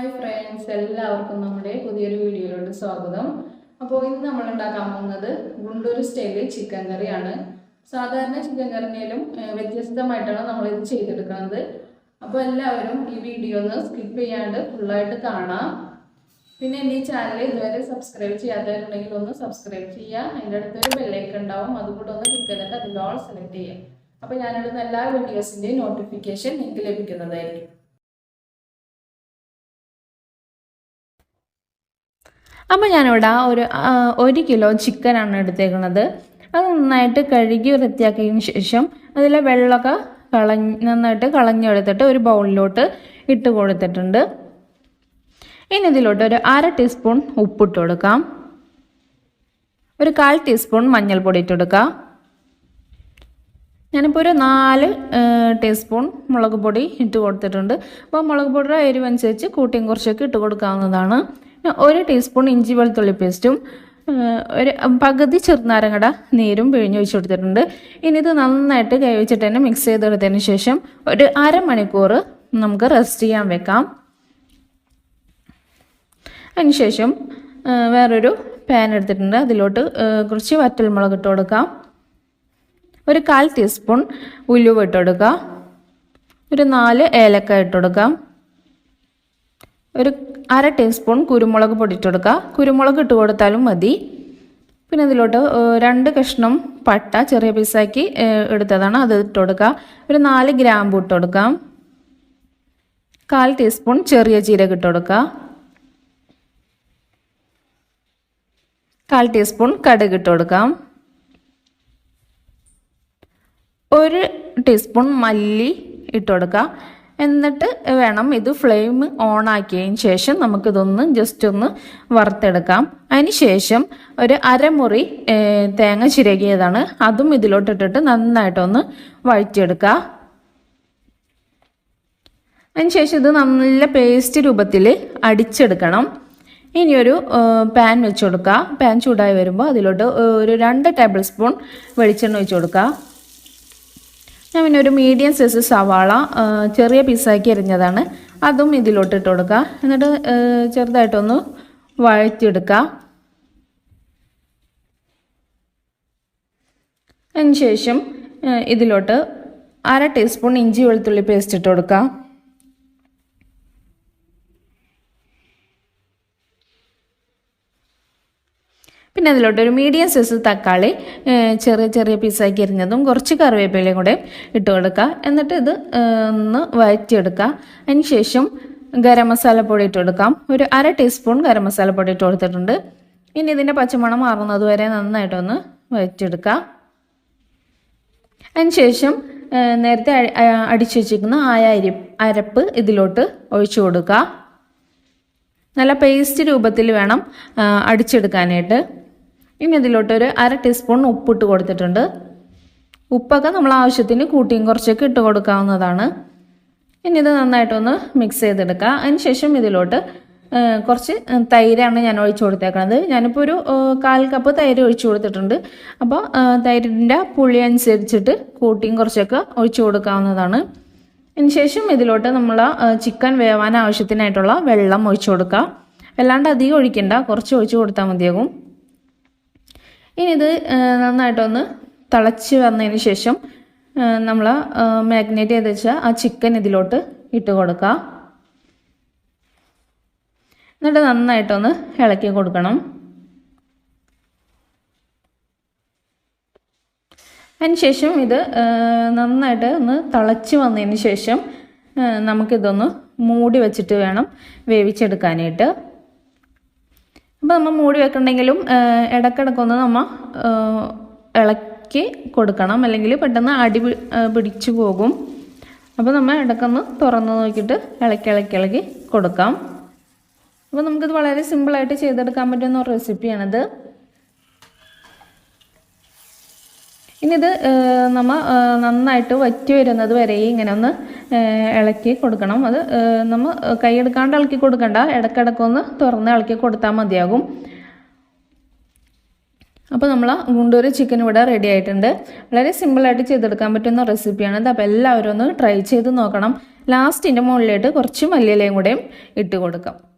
Hi friends, എല്ലാവർക്കും നമ്മുടെ പുതിയൊരു വീഡിയോയിലോട്ട് സ്വാഗതം. അപ്പോൾ ഇന്ന് നമ്മൾ ഉണ്ടാക്കാൻ പോകുന്നത് ഗുണ്ടൂർ സ്റ്റൈല് ചിക്കൻ കറിയാണ്. സാധാരണ ചിക്കൻ കറിയിലും വ്യത്യസ്തമായിട്ടാണ് നമ്മളിത് ചെയ്തെടുക്കുന്നത്. അപ്പോൾ എല്ലാവരും ഈ വീഡിയോ ഒന്ന് സ്കിപ്പ് ചെയ്യാണ്ട് ഫുള്ളായിട്ട് കാണാം. പിന്നെ എൻ്റെ ഈ ചാനൽ ഇതുവരെ സബ്സ്ക്രൈബ് ചെയ്യാത്തവരുണ്ടെങ്കിൽ ഒന്ന് സബ്സ്ക്രൈബ് ചെയ്യുക. അതിൻ്റെ അടുത്തൊരു ബെല്ലൈക്കൺ ഉണ്ടാവും, അതുകൂടെ ഒന്ന് ക്ലിക്ക് ചെയ്തിട്ട് അതിൽ ഓൾ സെലക്ട് ചെയ്യുക. അപ്പോൾ ഞാനിടുന്ന എല്ലാ വീഡിയോസിൻ്റെയും നോട്ടിഫിക്കേഷൻ നിങ്ങൾക്ക് ലഭിക്കുന്നതായിരിക്കും. അപ്പോൾ ഞാനിവിടെ ഒരു കിലോ ചിക്കനാണ് എടുത്തേക്കുന്നത്. അത് നന്നായിട്ട് കഴുകി വൃത്തിയാക്കിയതിന് ശേഷം അതിലെ വെള്ളമൊക്കെ നന്നായിട്ട് കളഞ്ഞെടുത്തിട്ട് ഒരു ബൗളിലോട്ട് ഇട്ട് കൊടുത്തിട്ടുണ്ട്. ഇനി ഇതിലോട്ട് ഒരു 1/2 ടീസ്പൂൺ ഉപ്പിട്ട് കൊടുക്കാം. ഒരു 1/4 ടീസ്പൂൺ മഞ്ഞൾപ്പൊടി ഇട്ട് കൊടുക്കാം. ഞാനിപ്പോൾ ഒരു 4 ടീസ്പൂൺ മുളക് പൊടി ഇട്ട് കൊടുത്തിട്ടുണ്ട്. അപ്പോൾ മുളക് പൊടിയുടെ എരിവനുസരിച്ച് കൂട്ടിയും കുറച്ചൊക്കെ ഇട്ട് കൊടുക്കാവുന്നതാണ്. 1 ടീസ്പൂൺ ഇഞ്ചി വെളുത്തുള്ളി പേസ്റ്റും ഒരു പകുതി ചെറുനാരങ്ങയുടെ നീരും പിഴിഞ്ഞ് വെച്ച് കൊടുത്തിട്ടുണ്ട്. ഇനി ഇത് നന്നായിട്ട് കൈ വെച്ചിട്ട് തന്നെ മിക്സ് ചെയ്തെടുത്തതിന് ശേഷം ഒരു അരമണിക്കൂർ നമുക്ക് റെസ്റ്റ് ചെയ്യാൻ വെക്കാം. അതിനുശേഷം വേറൊരു പാൻ എടുത്തിട്ടുണ്ട്. അതിലോട്ട് കുറച്ച് വറ്റൽമുളക് ഇട്ട് കൊടുക്കാം. ഒരു 1/4 ടീസ്പൂൺ ഉലുവ ഇട്ട് കൊടുക്കുക. ഒരു 4 ഏലക്ക ഇട്ട് കൊടുക്കാം. ഒരു 1/2 ടീസ്പൂൺ കുരുമുളക് പൊടി ഇട്ട് കൊടുക്കുക. കുരുമുളക് ഇട്ട് കൊടുത്താലും മതി. പിന്നെ അതിലോട്ട് 2 കഷ്ണം പട്ട ചെറിയ പീസാക്കി എടുത്തതാണ്, അത് ഇട്ട് കൊടുക്കുക. ഒരു 4 ഗ്രാമ്പു ഇട്ട് കൊടുക്കാം. 1/4 ടീസ്പൂൺ ചെറിയ ജീരകം ഇട്ട് കൊടുക്കുക. 1/4 ടീസ്പൂൺ കടുക് ഇട്ട് കൊടുക്കാം. 1 ടീസ്പൂൺ മല്ലി ഇട്ട് കൊടുക്കുക. എന്നിട്ട് വേണം ഇത് ഫ്ലെയിം ഓൺ ആക്കിയതിന് ശേഷം നമുക്കിതൊന്ന് ജസ്റ്റ് ഒന്ന് വറുത്തെടുക്കാം. അതിന് ശേഷം ഒരു അരമുറി തേങ്ങ ചിരകിയതാണ്, അതും ഇതിലോട്ടിട്ടിട്ട് നന്നായിട്ടൊന്ന് വഴറ്റിയെടുക്കുക. അതിനുശേഷം ഇത് നല്ല പേസ്റ്റ് രൂപത്തിൽ അടിച്ചെടുക്കണം. ഇനിയൊരു പാൻ വെച്ച് കൊടുക്കുക. പാൻ ചൂടായി വരുമ്പോൾ അതിലോട്ട് ഒരു 2 ടേബിൾ സ്പൂൺ വെളിച്ചെണ്ണ ഒഴിച്ച് കൊടുക്കുക. ഞാൻ പിന്നെ ഒരു മീഡിയം സൈസ് സവാള ചെറിയ പീസാക്കി എറിഞ്ഞതാണ്, അതും ഇതിലോട്ട് ഇട്ട് കൊടുക്കുക. എന്നിട്ട് ചെറുതായിട്ടൊന്ന് വഴറ്റിയെടുക്കുക. അതിന് ശേഷം ഇതിലോട്ട് 1/2 ടീസ്പൂൺ ഇഞ്ചി വെളുത്തുള്ളി പേസ്റ്റ് ഇട്ട് കൊടുക്കുക. പിന്നെ അതിലോട്ട് ഒരു മീഡിയം സൈസ് തക്കാളി ചെറിയ ചെറിയ പീസാക്കി എറിഞ്ഞതും കുറച്ച് കറിവേപ്പിലയും കൂടെ ഇട്ട് കൊടുക്കുക. എന്നിട്ട് ഇത് ഒന്ന് വഴറ്റിയെടുക്കുക. അതിന് ശേഷം ഗരം മസാലപ്പൊടി ഇട്ട് കൊടുക്കാം. ഒരു 1/2 ടീസ്പൂൺ ഗരം മസാലപ്പൊടി ഇട്ട് കൊടുത്തിട്ടുണ്ട്. ഇനി ഇതിൻ്റെ പച്ചമണം മാറുന്നത് വരെ നന്നായിട്ടൊന്ന് വഴറ്റിയെടുക്കുക. അതിന് ശേഷം നേരത്തെ അടിച്ചു വെച്ചിരിക്കുന്ന അരപ്പ് ഇതിലോട്ട് ഒഴിച്ചു കൊടുക്കുക. നല്ല പേസ്റ്റ് രൂപത്തിൽ വേണം അടിച്ചെടുക്കാനായിട്ട്. ഇനി ഇതിലോട്ട് ഒരു 1/2 ടീസ്പൂൺ ഉപ്പിട്ട് കൊടുത്തിട്ടുണ്ട്. ഉപ്പൊക്കെ നമ്മൾ ആവശ്യത്തിന് കൂട്ടിയും കുറച്ചൊക്കെ ഇട്ട് കൊടുക്കാവുന്നതാണ്. ഇനി ഇത് നന്നായിട്ടൊന്ന് മിക്സ് ചെയ്തെടുക്കുക. അതിന് ശേഷം ഇതിലോട്ട് കുറച്ച് തൈരാണ് ഞാൻ ഒഴിച്ചു കൊടുത്തേക്കുന്നത്. ഞാനിപ്പോൾ ഒരു 1/4 കപ്പ് തൈര് ഒഴിച്ചു കൊടുത്തിട്ടുണ്ട്. അപ്പോൾ തൈരിൻ്റെ പുളി അനുസരിച്ചിട്ട് കൂട്ടിയും കുറച്ചൊക്കെ ഒഴിച്ചു കൊടുക്കാവുന്നതാണ്. അതിന് ശേഷം ഇതിലോട്ട് നമ്മൾ ചിക്കൻ വേവാൻ ആവശ്യത്തിനായിട്ടുള്ള വെള്ളം ഒഴിച്ചു കൊടുക്കുക. അല്ലാണ്ട് അധികം ഒഴിക്കണ്ട, കുറച്ച് ഒഴിച്ചു കൊടുത്താൽ മതിയാകും. ഇനി ഇത് നന്നായിട്ടൊന്ന് തിളച്ച് വന്നതിന് ശേഷം നമ്മൾ മാഗ്നേറ്റ് ചെയ്ത് വെച്ച ആ ചിക്കൻ ഇതിലോട്ട് ഇട്ട് കൊടുക്കുക. എന്നിട്ട് നന്നായിട്ടൊന്ന് ഇളക്കി കൊടുക്കണം. അതിനുശേഷം ഇത് നന്നായിട്ട് ഒന്ന് തിളച്ച് വന്നതിന് ശേഷം നമുക്കിതൊന്ന് മൂടി വെച്ചിട്ട് വേണം വേവിച്ചെടുക്കാനായിട്ട്. അപ്പോൾ നമ്മൾ മൂടി വെക്കണമെങ്കിലും ഇടയ്ക്കിടയ്ക്കൊന്ന് നമ്മൾ ഇളക്കി കൊടുക്കണം, അല്ലെങ്കിൽ പെട്ടെന്ന് അടി പിടിച്ചു പോകും. അപ്പോൾ നമ്മൾ ഇടയ്ക്കൊന്ന് തുറന്ന് നോക്കിയിട്ട് ഇളക്കി കൊടുക്കാം. അപ്പോൾ നമുക്കിത് വളരെ സിമ്പിളായിട്ട് ചെയ്തെടുക്കാൻ പറ്റുന്ന ഒരു റെസിപ്പിയാണിത്. ഇനി ഇത് നമ്മൾ നന്നായിട്ട് വറ്റി വരുന്നത് വരെ ഇങ്ങനെ ഒന്ന് ഇളക്കി കൊടുക്കണം. അത് നമ്മൾ കൈയെടുക്കാണ്ട് ഇളക്കി കൊടുക്കണ്ട, ഇടയ്ക്കിടയ്ക്കൊന്ന് തുറന്ന് ഇളക്കി കൊടുത്താൽ മതിയാകും. അപ്പോൾ നമ്മൾ ഗുണ്ടൂർ ചിക്കൻ ഇവിടെ റെഡി ആയിട്ടുണ്ട്. വളരെ സിമ്പിളായിട്ട് ചെയ്തെടുക്കാൻ പറ്റുന്ന റെസിപ്പിയാണിത്. അപ്പോൾ എല്ലാവരും ഒന്ന് ട്രൈ ചെയ്ത് നോക്കണം. ലാസ്റ്റിൻ്റെ മുകളിലോട്ട് കുറച്ച് മല്ലിയിലയും കൂടെയും ഇട്ട് കൊടുക്കാം.